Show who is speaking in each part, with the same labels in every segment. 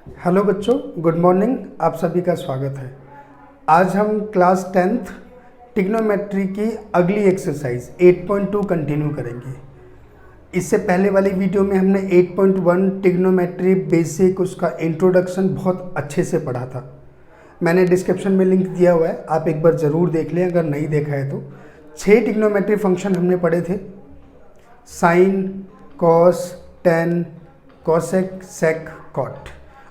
Speaker 1: Hello बच्चों, good morning. आप सभी का स्वागत है। आज हम क्लास 10th ट्रिग्नोमेट्री की अगली एक्सरसाइज 8.2 कंटिन्यू करेंगे। इससे पहले वाली वीडियो में हमने 8.1 ट्रिग्नोमेट्री बेसिक उसका इंट्रोडक्शन बहुत अच्छे से पढ़ा था। मैंने डिस्क्रिप्शन में लिंक दिया हुआ है, आप एक बार ज़रूर देख लें अगर नहीं देखा है तो। 6 ट्रिग्नोमेट्री फंक्शन हमने पढ़े थे: साइन, कॉस, टेन, कॉसेक, सेक, कॉट।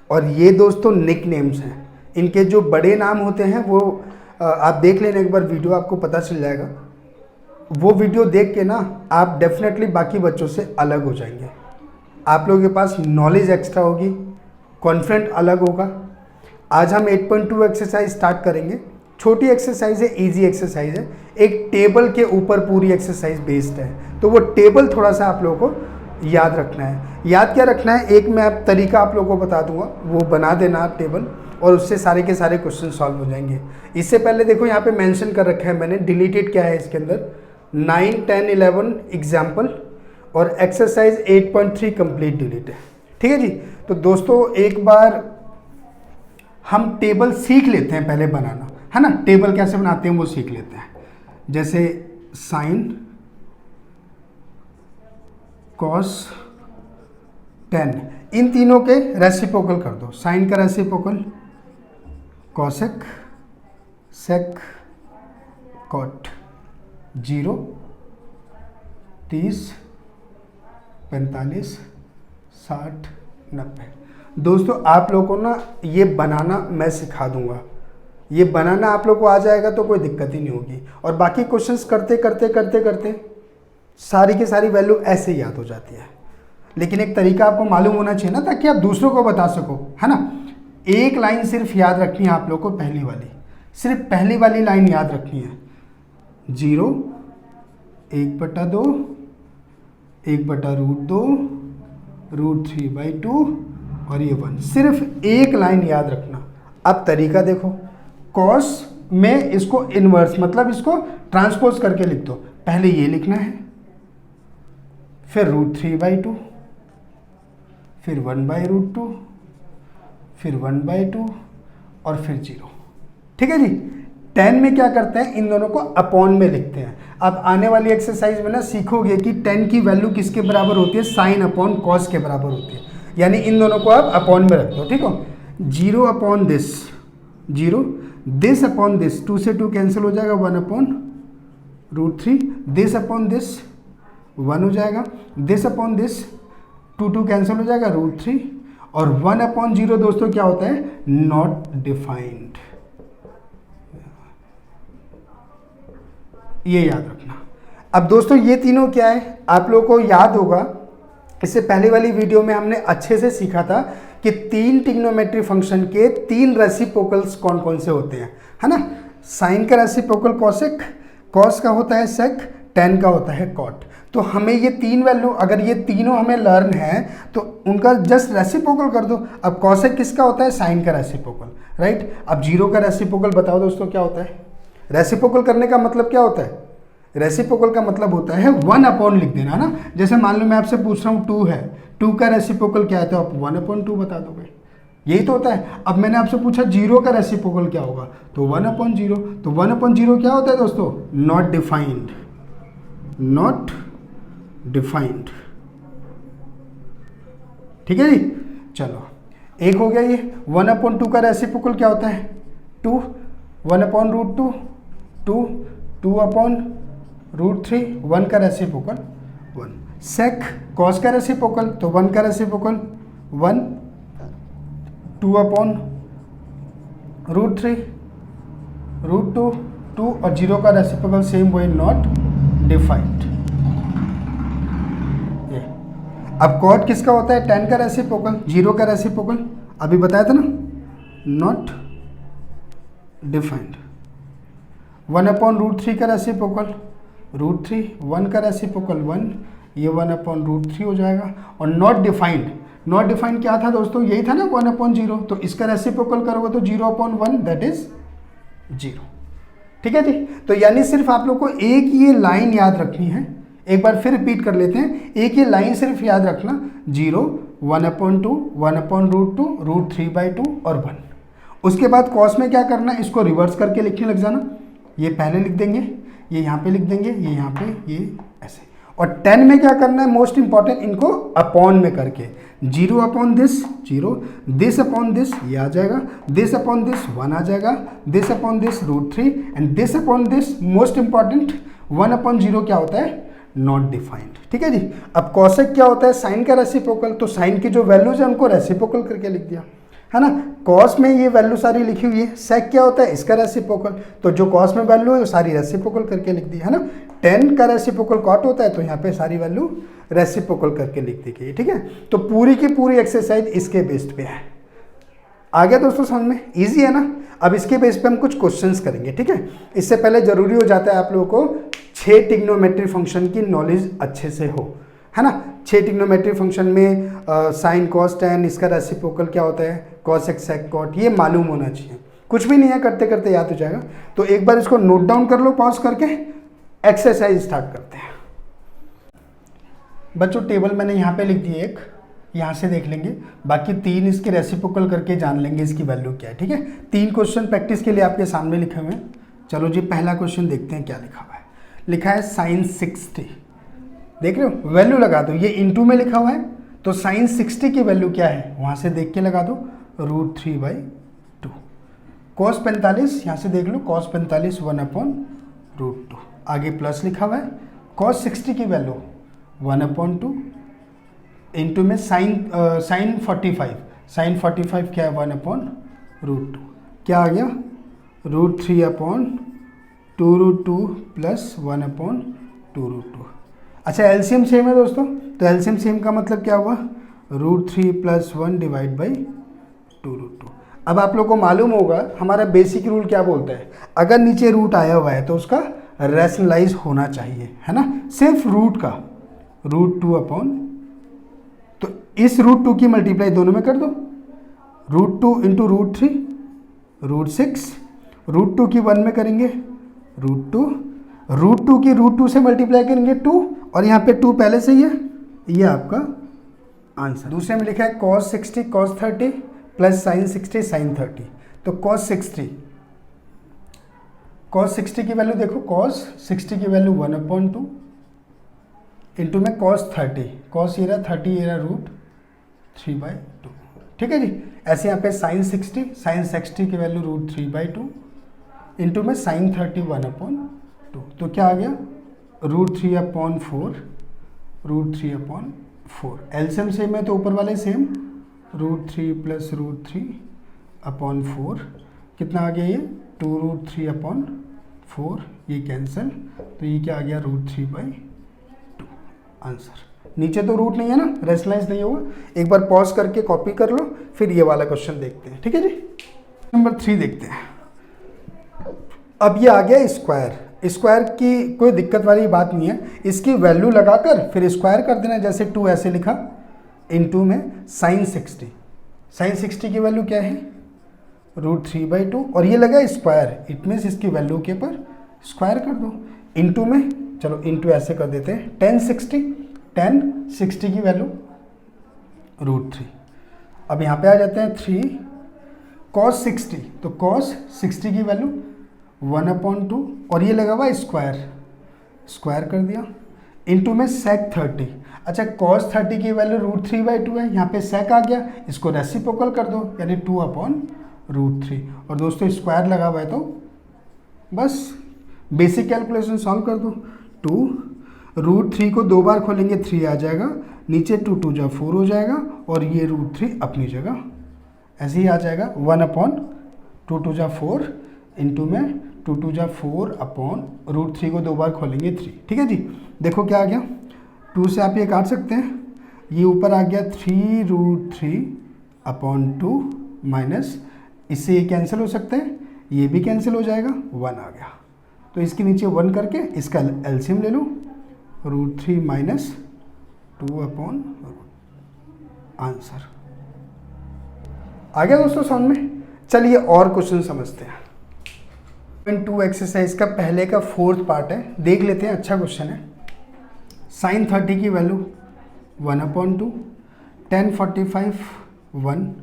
Speaker 1: और ये दोस्तों निक नेम्स हैं। इनके जो बड़े नाम होते हैं वो आप देख लेना एक बार वीडियो, आपको पता चल जाएगा। वो वीडियो देख के ना आप डेफिनेटली बाकी बच्चों से अलग हो जाएंगे। आप लोगों के पास नॉलेज एक्स्ट्रा होगी, कॉन्फिडेंट अलग होगा। आज हम 8.2 एक्सरसाइज स्टार्ट करेंगे। छोटी एक्सरसाइज है, इजी एक्सरसाइज है। एक टेबल के ऊपर पूरी एक्सरसाइज बेस्ड है, तो वो टेबल थोड़ा सा आप लोगों को याद रखना है। याद क्या रखना है, एक मैं तरीका आप लोगों को बता दूंगा, वो बना देना आप टेबल, और उससे सारे के सारे क्वेश्चन सॉल्व हो जाएंगे। इससे पहले देखो यहाँ पे मेंशन कर रखा है मैंने, डिलीटेड क्या है इसके अंदर, 9, 10, 11 एग्जाम्पल और एक्सरसाइज 8.3 कंप्लीट डिलीट है। ठीक है जी। तो दोस्तों एक बार हम टेबल सीख लेते हैं पहले बनाना, है ना। टेबल कैसे बनाते हैं वो सीख लेते हैं। जैसे साइन, कॉस, टेन, इन तीनों के रेसिप्रोकल कर दो। साइन का रेसिप्रोकल कॉसेक, सेक, कॉट। 0, 30, 45, 60, 90। दोस्तों आप लोगों को ना ये बनाना मैं सिखा दूंगा। ये बनाना आप लोग को आ जाएगा तो कोई दिक्कत ही नहीं होगी। और बाकी क्वेश्चंस करते करते करते करते सारी की सारी वैल्यू ऐसे ही याद हो जाती है। लेकिन एक तरीका आपको मालूम होना चाहिए ना, ताकि आप दूसरों को बता सको, है ना। एक लाइन सिर्फ याद रखनी है आप लोग को, पहली वाली, सिर्फ पहली वाली लाइन याद रखनी है। 0, 1/2, 1/√2, √3/2 और ये 1। सिर्फ एक लाइन याद रखना। अब तरीका देखो, कॉस में इसको इनवर्स मतलब इसको ट्रांसपोज करके लिख दो। पहले ये लिखना है, फिर √3/2, फिर 1/√2, फिर 1/2 और फिर 0। ठीक है जी। 10 में क्या करते हैं, इन दोनों को अपॉन में लिखते हैं। अब आने वाली एक्सरसाइज में ना सीखोगे कि 10 की वैल्यू किसके बराबर होती है, साइन अपॉन कॉस के बराबर होती है। यानी इन दोनों को आप अपॉन में रख दो। ठीक हो, 0 upon this 0, this upon this, 2 से 2 कैंसिल हो जाएगा, 1/√3, दिस अपॉन दिस 1 हो जाएगा, दिस अपॉन दिस 2 कैंसिल हो जाएगा, √3, और 1/0 दोस्तों क्या होता है, नॉट डिफाइंड। ये याद रखना। अब दोस्तों ये तीनों क्या है, आप लोगों को याद होगा, इससे पहले वाली वीडियो में हमने अच्छे से सीखा था कि 3 ट्रिग्नोमेट्री फंक्शन के 3 रेसिप्रोकल्स कौन कौन से होते हैं, है ना। साइन का रेसिप्रोकल कॉसेक, कॉस का होता है सेक, टेन का होता है कॉट। तो हमें ये 3 वैल्यू, अगर ये तीनों हमें लर्न है तो उनका जस्ट रेसिप्रोकल कर दो। अब कॉसेक किसका होता है, साइन का रेसिप्रोकल, राइट। अब 0 का रेसिप्रोकल बताओ दोस्तों क्या होता है। रेसिप्रोकल करने का मतलब क्या होता है, रेसिप्रोकल का मतलब होता है 1 लिख देना ना। जैसे मान लो मैं आपसे पूछ रहा हूँ 2 है, 2 का रेसिप्रोकल क्या है, तो आप 1/2 बता दोगे। यही तो होता है। अब मैंने आपसे पूछा 0 का रेसिप्रोकल क्या होगा, तो 1/0। तो 1/0 क्या होता है दोस्तों, नॉट डिफाइंड, नॉट डिफाइंड। ठीक है जी। चलो एक हो गया ये। 1/2 का रेसिप्रोकल क्या होता है, 2, 1/√2, 2, 2/√3, 1 का रेसिप्रोकल 1। सेक कॉस का रेसिप्रोकल, तो 1 का रेसिप्रोकल 1, 2/√3, √2, 2 और 0 का रेसिप्रोकल सेम वही, नॉट डिफाइंड। अब कॉट किसका होता है, 10 का रेसिप्रोकल, 0 का रेसिप्रोकल अभी बताया था ना, नॉट डिफाइंड। 1/√3 का रेसिप्रोकल √3, 1 का रेसिप्रोकल 1, ये 1/√3 हो जाएगा। और नॉट डिफाइंड, नॉट डिफाइंड क्या था दोस्तों, यही था ना 1/0। तो इसका रेसिप्रोकल करोगे तो 0/1, दैट इज 0। ठीक है जी। तो यानी सिर्फ आप लोग को एक ये लाइन याद रखनी है। एक बार फिर रिपीट कर लेते हैं, एक ये लाइन सिर्फ याद रखना, 0, 1/2, 1/√2, √3/2 और 1। उसके बाद कॉस में क्या करना है, इसको रिवर्स करके लिखने लग जाना। ये पहले लिख देंगे, ये यहाँ पे लिख देंगे, ये यहाँ पे, ये ऐसे। और 10 में क्या करना है, मोस्ट इंपॉर्टेंट, इनको अपॉन में करके 0 upon this 0, this upon this ये आ जाएगा, दिस अपॉन दिस 1 आ जाएगा, this upon this √3 and this upon this most important 1/0 क्या होता है, नॉट डिफाइंड। ठीक है जी। अब कॉसेक क्या होता है, साइन का रेसिप्रोकल, तो साइन की जो वैल्यूज है उनको रेसिप्रोकल करके लिख दिया, है ना। कॉस में ये वैल्यू सारी लिखी हुई है, सेक क्या होता है, इसका रेसिप्रोकल, तो जो कॉस में वैल्यू है वो सारी रेसिप्रोकल करके लिख दी, है ना। 10 का रेसिप्रोकल कॉट होता है, तो यहाँ पे सारी वैल्यू रेसिप्रोकल करके लिख दी गई। ठीक है, तो पूरी की पूरी एक्सरसाइज इसके बेस्ड पे है। आ गया दोस्तों समझ में, इजी है ना। अब इसके बेस पे हम कुछ क्वेश्चंस करेंगे। ठीक है, इससे पहले जरूरी हो जाता है आप लोगों को 6 ट्रिग्नोमेट्री फंक्शन की नॉलेज अच्छे से हो, है ना। 6 ट्रिग्नोमेट्री फंक्शन में साइन कॉस टेन, इसका रेसिप्रोकल क्या होता है, कॉस एक्स सेक कॉट, ये मालूम होना चाहिए। कुछ भी नहीं है, करते करते याद हो जाएगा। तो एक बार इसको नोट डाउन कर लो पॉज करके, एक्सरसाइज स्टार्ट करते हैं। बच्चों टेबल मैंने यहाँ पे लिख दी एक, यहाँ से देख लेंगे, बाकी 3 इसके रेसिप्रोकल करके जान लेंगे इसकी वैल्यू क्या है। ठीक है, 3 क्वेश्चन प्रैक्टिस के लिए आपके सामने लिखे हुए हैं। चलो जी, पहला क्वेश्चन देखते हैं क्या लिखा हुआ है। लिखा है साइन 60, देख रहे हो, वैल्यू लगा दो, ये इंटू में लिखा हुआ है, तो साइन 60 की वैल्यू क्या है, वहाँ से देख के लगा दो, √3/2। कॉस 45, यहाँ से देख लो, कॉस 45 1/√2। आगे प्लस लिखा हुआ है, कॉस 60 की वैल्यू 1/2, इंटू में साइन 45, साइन 45 क्या है, 1/√2। क्या आ गया, √3/2√2 प्लस 1/2√2। अच्छा, एलसीएम सेम है दोस्तों, तो एलसीएम सेम का मतलब क्या हुआ, √3 + 1 / 2√2। अब आप लोग को मालूम होगा हमारा बेसिक रूल क्या बोलता है, अगर नीचे रूट आया हुआ है तो उसका रैशनलाइज होना चाहिए, है ना। सिर्फ रूट का √2 तो इस √2 की मल्टीप्लाई दोनों में कर दो, √2 × √3 √6, √2 की 1 में करेंगे √2, √2 की √2 से मल्टीप्लाई करेंगे 2, और यहाँ पे 2 पहले से ही है, ये आपका आंसर। दूसरे में लिखा है cos 60 cos 30 plus sin 60 sin 30। तो cos 60 की वैल्यू देखो, cos 60 की वैल्यू 1/2 इंटू में cos 30, cos ये रहा 30, ये रहा √3/2। ठीक है जी। ऐसे यहाँ पे sin 60 की वैल्यू √3/2 इंटू में sin 30 1/2। तो क्या आ गया, √3/4, √3/4। एलसीएम सेम है तो ऊपर वाले सेम, √3 + √3/4 कितना आ गया, ये 2√3/4, ये कैंसिल, तो ये क्या आ गया, √3/2 आंसर। नीचे तो रूट नहीं है ना, रेशनलाइज नहीं होगा। एक बार पॉज करके कॉपी कर लो, फिर ये वाला क्वेश्चन देखते हैं। ठीक है जी, नंबर 3 देखते हैं। अब ये आ गया स्क्वायर। स्क्वायर की कोई दिक्कत वाली बात नहीं है, इसकी वैल्यू लगाकर फिर स्क्वायर कर देना। जैसे 2 ऐसे लिखा, इंटू में साइन 60 की वैल्यू क्या है, √3/2, और ये लगा स्क्वायर, इट मीन्स इसकी वैल्यू के ऊपर स्क्वायर कर दो। इंटू में, चलो इंटू ऐसे कर देते हैं, 10 60 की वैल्यू √3। अब यहाँ पे आ जाते हैं 3 cos 60, तो cos 60 की वैल्यू 1/2, और ये लगा हुआ स्क्वायर कर दिया, इंटू में sec 30। अच्छा, cos 30 की वैल्यू √3/2 है, यहाँ पे sec आ गया, इसको रेसिप्रोकल कर दो, यानी 2/√3। और दोस्तों स्क्वायर लगा हुआ है तो बस बेसिक कैलकुलेशन सॉल्व कर दो। 2 √3 को 2 बार खोलेंगे 3 आ जाएगा, नीचे 2 2 जा 4 हो जाएगा, और ये √3 अपनी जगह ऐसे ही आ जाएगा, 1/2 2 जा 4 इंटू में 2 2 जा 4/√3 को 2 बार खोलेंगे 3। ठीक है जी, देखो क्या आ गया, 2 से आप ये काट सकते हैं, ये ऊपर आ गया 3√3/2 माइनस, इससे ये कैंसिल हो सकते हैं, ये भी कैंसिल हो जाएगा, 1 आ गया। तो इसके नीचे 1 करके इसका एलसीएम ले लो, √3 माइनस 2/, आंसर आ गया दोस्तों समझ में। चलिए और क्वेश्चन समझते हैं। 2 एक्सरसाइज का पहले का 4th पार्ट है, देख लेते हैं, अच्छा क्वेश्चन है। sin 30 की वैल्यू 1/2, tan 45 1,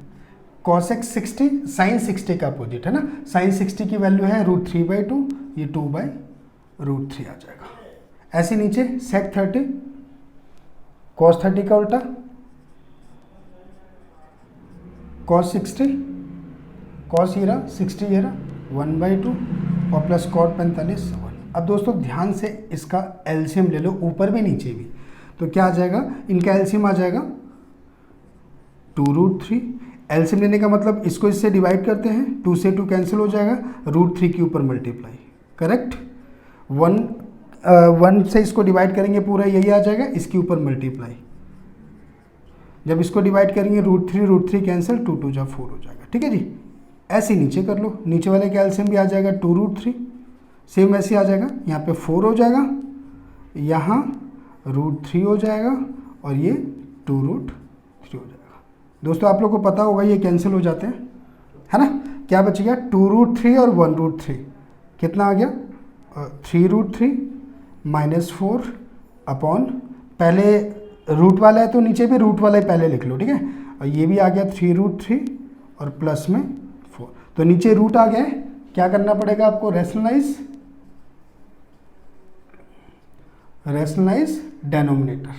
Speaker 1: cosec 60, sin 60 का अपोजिट है ना, sin 60 की वैल्यू है √3/2, ये 2/√3 आ जाएगा। ऐसे नीचे sec 30, cos 30 का उल्टा, cos 60, cos ये रहा 60 ये रहा 1/2 और प्लस cot 45 1। अब दोस्तों ध्यान से इसका एलसीएम ले लो, ऊपर भी नीचे भी, तो क्या आ जाएगा, इनका एलसीएम आ जाएगा 2√3। एलसीएम लेने का मतलब इसको इससे डिवाइड करते हैं, 2 से 2 कैंसिल हो जाएगा, √3 के ऊपर मल्टीप्लाई, करेक्ट। 1 से इसको डिवाइड करेंगे पूरा यही आ जाएगा, इसके ऊपर मल्टीप्लाई, जब इसको डिवाइड करेंगे √3 कैंसिल, 2 2 जा 4 हो जाएगा, ठीक है जी। ऐसे नीचे कर लो, नीचे वाले का एलसीएम भी आ जाएगा 2√3, सेम ऐसे आ जाएगा, यहाँ पे 4 हो जाएगा, यहाँ √3 हो जाएगा और ये 2√3 हो जाएगा। दोस्तों आप लोग को पता होगा ये कैंसिल हो जाते हैं, है ना। क्या बच गया, 2√3 और 1√3, कितना आ गया 3√3 -4 अपॉन, पहले रूट वाला है तो नीचे भी रूट वाला ही पहले लिख लो, ठीक है। और ये भी आ गया 3√3 और प्लस में 4, तो नीचे रूट आ गया है, क्या करना पड़ेगा आपको, रैशनलाइज डेनोमिनेटर।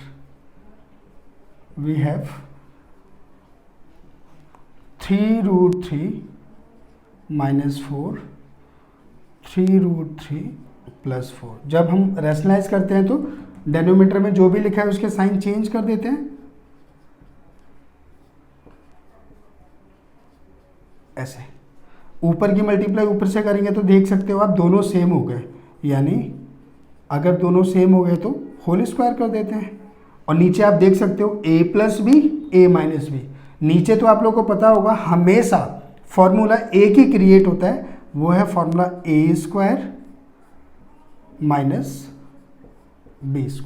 Speaker 1: We have 3√3 -4 3√3 + 4। जब हम रैशनलाइज करते हैं तो डेनोमिनेटर में जो भी लिखा है उसके साइन चेंज कर देते हैं, ऐसे ऊपर की मल्टीप्लाई ऊपर से करेंगे तो देख सकते हो आप दोनों सेम हो गए, यानी अगर दोनों सेम हो गए तो होल स्क्वायर कर देते हैं। और नीचे आप देख सकते हो a + b a - b, नीचे तो आप लोगों को पता होगा हमेशा फॉर्मूला एक ही क्रिएट होता है, वो है फॉर्मूला a² - b²।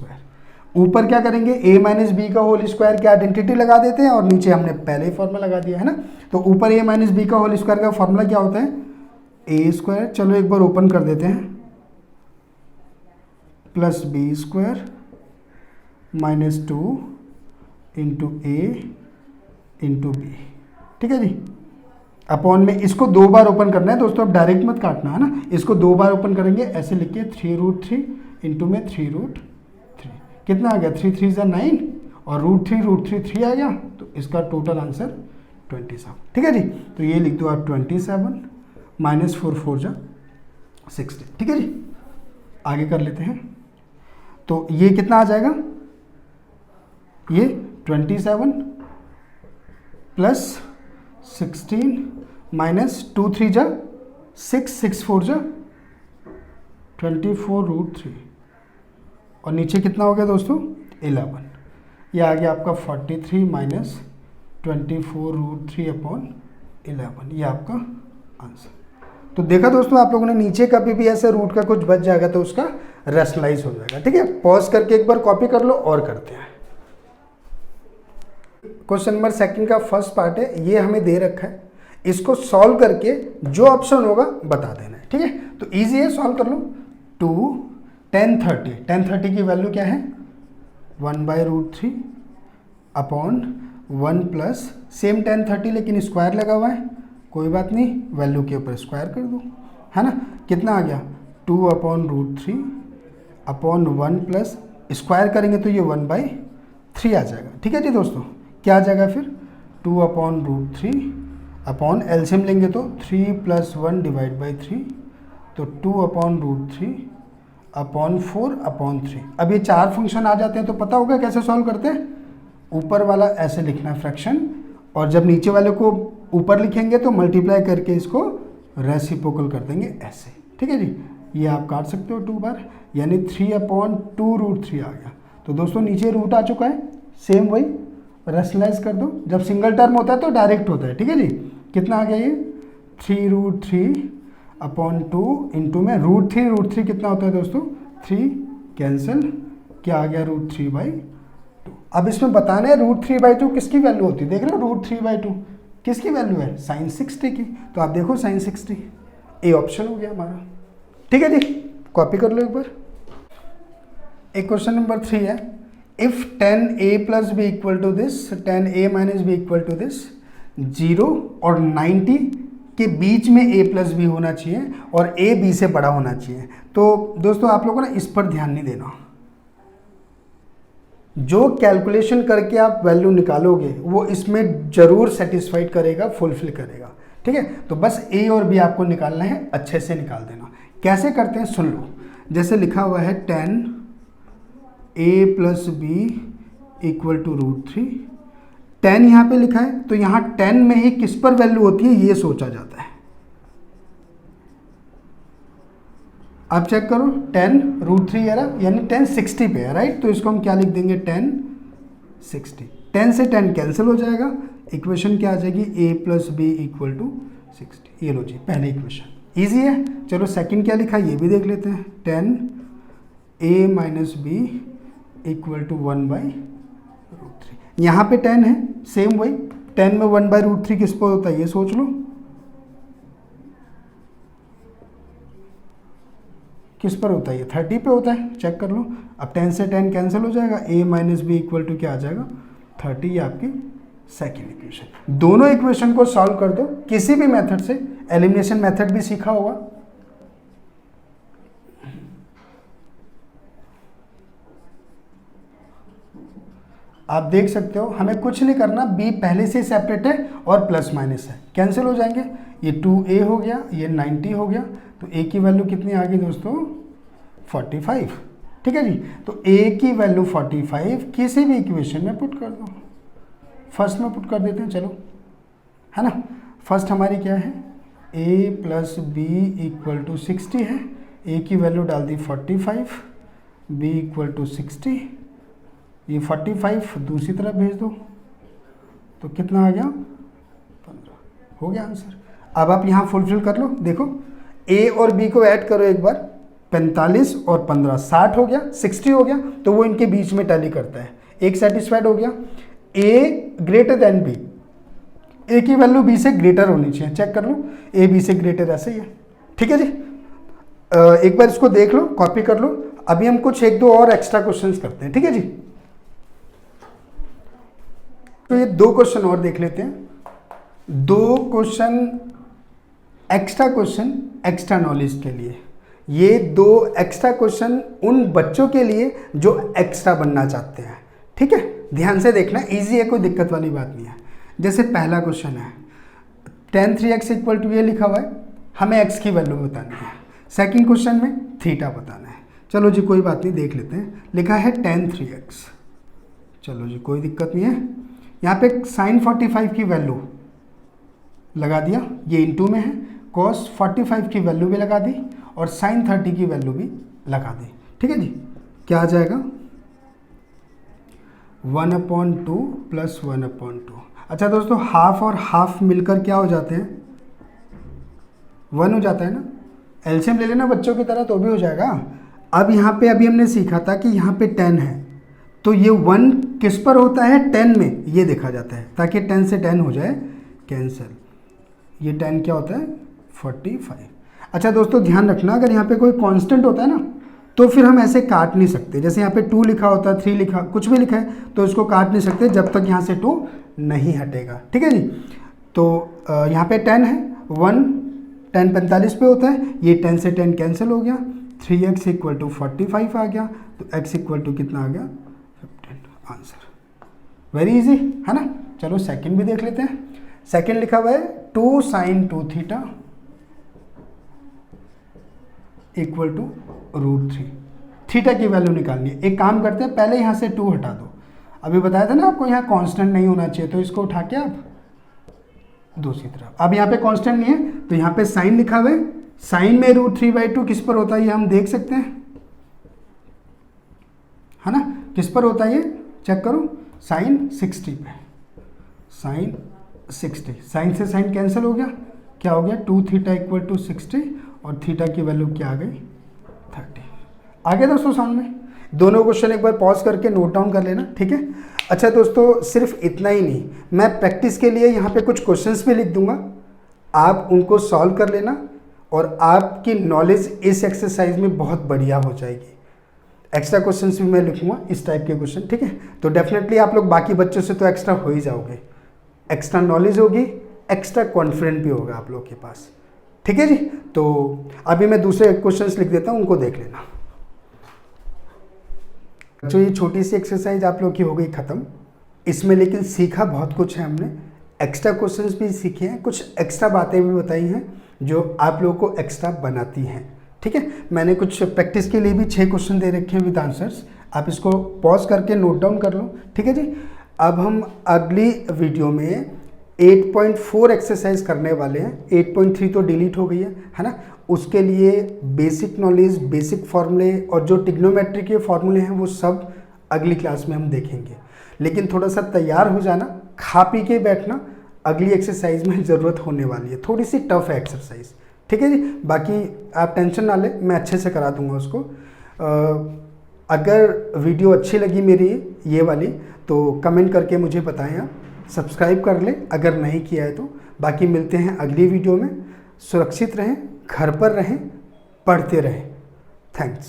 Speaker 1: ऊपर क्या करेंगे, a - b का होल स्क्वायर की आइडेंटिटी लगा देते हैं और नीचे हमने पहले ही फॉर्मूला लगा दिया है ना। तो ऊपर a - b का होल स्क्वायर का फॉर्मूला क्या होता है, a², चलो एक बार ओपन कर देते हैं, +b² - 2 × a × b, ठीक है जी। अपॉन में इसको 2 बार ओपन करना है दोस्तों, अब डायरेक्ट मत काटना है ना, इसको 2 बार ओपन करेंगे, ऐसे लिख के 3√3 इंटू में 3√3, कितना आ गया 3 3 = 9 और √3 3 आ गया, तो इसका टोटल आंसर 27, ठीक है जी। तो ये लिख दो आप 27 -4 4 = 60, ठीक है जी। आगे कर लेते हैं, तो ये कितना आ जाएगा, ये 27 + 16 -2 3 = 6 6 4 = 24√3 और नीचे कितना हो गया दोस्तों 11, ये आ गया आपका 43 - 24√3/11, ये आपका आंसर। तो देखा दोस्तों आप लोगों ने, नीचे कभी भी ऐसे रूट का कुछ बच जाएगा तो उसका रैशनलाइज हो जाएगा, ठीक है। पॉज करके एक बार कॉपी कर लो और करते हैं। क्वेश्चन नंबर 2 का फर्स्ट पार्ट है, ये हमें दे रखा है, इसको सॉल्व करके जो ऑप्शन होगा बता देना है, ठीक है। तो इजी है, सॉल्व कर लो। 2 tan 30 की वैल्यू क्या है 1/√3 अपॉन 1 प्लस सेम tan 30 लेकिन स्क्वायर लगा हुआ है, कोई बात नहीं, वैल्यू के ऊपर स्क्वायर कर दो, है ना। कितना आ गया 2/√3 अपॉन 1 प्लस स्क्वायर करेंगे तो ये 1/3 आ जाएगा, ठीक है जी दोस्तों। क्या आ जाएगा फिर 2/√3 अपॉन एलसीएम लेंगे तो 3 + 1 / 3, तो 2/√3 अपॉन 4/3। अब ये 4 फंक्शन आ जाते हैं तो पता होगा कैसे सॉल्व करते हैं, ऊपर वाला ऐसे लिखना है फ्रैक्शन, और जब नीचे वाले को ऊपर लिखेंगे तो मल्टीप्लाई करके इसको रेसिप्रोकल कर देंगे ऐसे, ठीक है जी। ये आप काट सकते हो 2 बार, यानी 3/2√3 आ गया। तो दोस्तों नीचे रूट आ चुका है, सेम वही रैशनलाइज कर दो, जब सिंगल टर्म होता है तो डायरेक्ट होता है, ठीक है जी। कितना आ गया ये 3√3/2 इंटू में √3 कितना होता है दोस्तों 3 कैंसिल, क्या आ गया √3/2। अब इसमें बताना है √3/2 किसकी वैल्यू होती है, देख रहे हो √3/2 किसकी वैल्यू है sin 60 की, तो आप देखो sin 60 ए ऑप्शन हो गया हमारा, ठीक है जी। कॉपी कर लो एक बार। एक क्वेश्चन नंबर 3 है, if tan A plus B equal to this, tan A minus B equal to this, 0 और 90 के बीच में a प्लस बी होना चाहिए और a b से बड़ा होना चाहिए। तो दोस्तों आप लोगों को ना इस पर ध्यान नहीं देना, जो कैलकुलेशन करके आप वैल्यू निकालोगे वो इसमें जरूर सेटिस्फाइड करेगा, फुलफिल करेगा, ठीक है। तो बस a और b आपको निकालना है, अच्छे से निकाल देना। कैसे करते हैं सुन लो। जैसे लिखा हुआ है 10 a plus B equal to √3, 10 यहाँ पे लिखा है तो यहाँ 10 में ही किस पर वैल्यू होती है ये सोचा जाता है। आप चेक करो 10 √3 यानी 10 60 पे है, राइट। तो इसको हम क्या लिख देंगे 10 60, 10 से 10 कैंसिल हो जाएगा, इक्वेशन क्या आ जाएगी a plus B equal to 60। ये लो जी पहले इक्वेशन, ईजी है। चलो सेकंड क्या लिखा है ये भी देख लेते हैं, 10 a minus B equal to 1/√3। यहाँ पे 10 है, सेम वही 10 में 1/√3 किस पर होता है ये सोच लो, किस पर होता है ये 30 पे होता है, चेक कर लो। अब 10 से 10 कैंसिल हो जाएगा, a minus B equal to क्या आ जाएगा 30। ये आपकी सेकेंड इक्वेशन। दोनों इक्वेशन को सॉल्व कर दो किसी भी मेथड से, एलिमिनेशन मेथड भी सीखा होगा। आप देख सकते हो हमें कुछ नहीं करना, b पहले से सेपरेट है और प्लस माइनस है, कैंसिल हो जाएंगे। ये 2a हो गया, ये 90 हो गया, तो a की वैल्यू कितनी आ गई दोस्तों 45, ठीक है जी। तो a की वैल्यू 45 किसी भी इक्वेशन में पुट कर दो, फर्स्ट में पुट कर देते हैं चलो, है ना। फर्स्ट हमारी क्या है a plus B equal to 60 है, a की वैल्यू डाल दी 45, b इक्वल टू 60, ये 45 दूसरी तरफ भेज दो तो कितना आ गया 15, हो गया आंसर। अब आप यहाँ फुलफिल कर लो, देखो a और b को ऐड करो एक बार, 45 और 15 60 हो गया, 60 हो गया, तो वो इनके बीच में टैली करता है, एक सेटिस्फाइड हो गया। a greater than b, a की वैल्यू b से ग्रेटर होनी चाहिए, चेक कर लो a b से ग्रेटर, ऐसे ही है, ठीक है जी। एक बार इसको देख लो, कॉपी कर लो। अभी हम कुछ एक दो और एक्स्ट्रा क्वेश्चंस करते हैं, ठीक है जी। तो ये दो क्वेश्चन और देख लेते हैं, दो क्वेश्चन एक्स्ट्रा नॉलेज के लिए। ये दो एक्स्ट्रा क्वेश्चन उन बच्चों के लिए जो एक्स्ट्रा बनना चाहते हैं, ठीक है। ध्यान से देखना, इजी है, कोई दिक्कत वाली बात नहीं है। जैसे पहला क्वेश्चन है tan 3x इक्वल टू ये लिखा हुआ है, हमें x की वैल्यू बतानी है। सेकंड क्वेश्चन में थीटा बताना है। चलो जी कोई बात नहीं, देख लेते हैं। लिखा है tan 3x, चलो जी कोई दिक्कत नहीं है। यहाँ पे sin 45 की वैल्यू लगा दिया, ये इंटू में है, cos 45 की वैल्यू भी लगा दी और sin 30 की वैल्यू भी लगा दी, ठीक है जी। क्या आ जाएगा 1/2 प्लस 1/2। अच्छा दोस्तों, हाफ और हाफ मिलकर क्या हो जाते हैं 1 हो जाता है ना, एलसीएम ले लेना बच्चों की तरह तो भी हो जाएगा। अब यहाँ पे अभी हमने सीखा था कि यहाँ पे 10 है, तो ये 1 किस पर होता है 10 में, ये देखा जाता है, ताकि 10 से 10 हो जाए कैंसिल। ये 10 क्या होता है 45। अच्छा दोस्तों ध्यान रखना, अगर यहाँ पे कोई कांस्टेंट होता है ना तो फिर हम ऐसे काट नहीं सकते। जैसे यहाँ पे 2 लिखा होता है, 3 लिखा, कुछ भी लिखा है तो इसको काट नहीं सकते जब तक यहाँ से 2 नहीं हटेगा, ठीक है जी। तो यहाँ पे 10 है, 1 10 45 पे होता है, ये 10 से 10 कैंसिल हो गया, 3x इक्वल टू 45 आ गया, तो x इक्वल टू कितना आ गया 15, आंसर। वेरी इजी है ना। चलो सेकंड भी देख लेते हैं। सेकंड लिखा हुआ है 2 sin 2 theta equal to √3। Theta की वैल्यू निकालनी है। एक काम करते हैं, पहले यहाँ से 2 हटा दो। अभी बताया था ना आपको यहाँ कांस्टेंट नहीं होना चाहिए, तो इसको उठा के आप दूसरी तरफ। अब यहाँ पे कांस्टेंट नहीं है तो यहाँ पे साइन लिखा हुआ है, साइन में √3/2 किस पर होता है ये हम देख सकते हैं, है ना। किस पर होता है ये चेक करो, साइन 60 पे, साइन 60, साइन से साइन कैंसिल हो गया, क्या हो गया 2 थीटा इक्वल टू 60 और थीटा की वैल्यू क्या आ गई 30। आगे दोस्तों समझ में। दोनों क्वेश्चन एक बार पॉज करके नोट डाउन कर लेना, ठीक है। अच्छा दोस्तों सिर्फ इतना ही नहीं, मैं प्रैक्टिस के लिए यहाँ पे कुछ क्वेश्चंस भी लिख दूंगा, आप उनको सॉल्व कर लेना और आपकी नॉलेज इस एक्सरसाइज में बहुत बढ़िया हो जाएगी। एक्स्ट्रा क्वेश्चंस भी मैं लिखूंगा इस टाइप के क्वेश्चन, ठीक है। तो डेफिनेटली आप लोग बाकी बच्चों से तो एक्स्ट्रा हो ही जाओगे, एक्स्ट्रा नॉलेज होगी, एक्स्ट्रा कॉन्फिडेंट भी होगा आप लोग के पास, ठीक है जी। तो अभी मैं दूसरे क्वेश्चंस लिख देता हूँ, उनको देख लेना। जो ये छोटी सी एक्सरसाइज आप लोग की हो गई ख़त्म। इसमें लेकिन सीखा बहुत कुछ है हमने, एक्स्ट्रा क्वेश्चंस भी सीखे हैं, कुछ एक्स्ट्रा बातें भी बताई हैं जो आप लोगों को एक्स्ट्रा बनाती हैं, ठीक है। मैंने कुछ प्रैक्टिस के लिए भी 6 क्वेश्चन दे रखे हैं विद आंसर्स, आप इसको पॉज करके नोट डाउन कर लो, ठीक है जी। अब हम अगली वीडियो में 8.4 एक्सरसाइज करने वाले हैं। 8.3 तो डिलीट हो गई है ना। उसके लिए बेसिक नॉलेज, बेसिक फार्मूले और जो ट्रिग्नोमेट्री के फार्मूले हैं वो सब अगली क्लास में हम देखेंगे। लेकिन थोड़ा सा तैयार हो जाना, खा पी के बैठना, अगली एक्सरसाइज में ज़रूरत होने वाली है, थोड़ी सी टफ है एक्सरसाइज, ठीक है जी। बाकी आप टेंशन ना लें, मैं अच्छे से करा दूंगा उसको। अगर वीडियो अच्छी लगी मेरी ये वाली तो कमेंट करके मुझे बताएं, आप सब्सक्राइब कर लें अगर नहीं किया है तो। बाकी मिलते हैं अगली वीडियो में। सुरक्षित रहें, घर पर रहें, पढ़ते रहें। थैंक्स।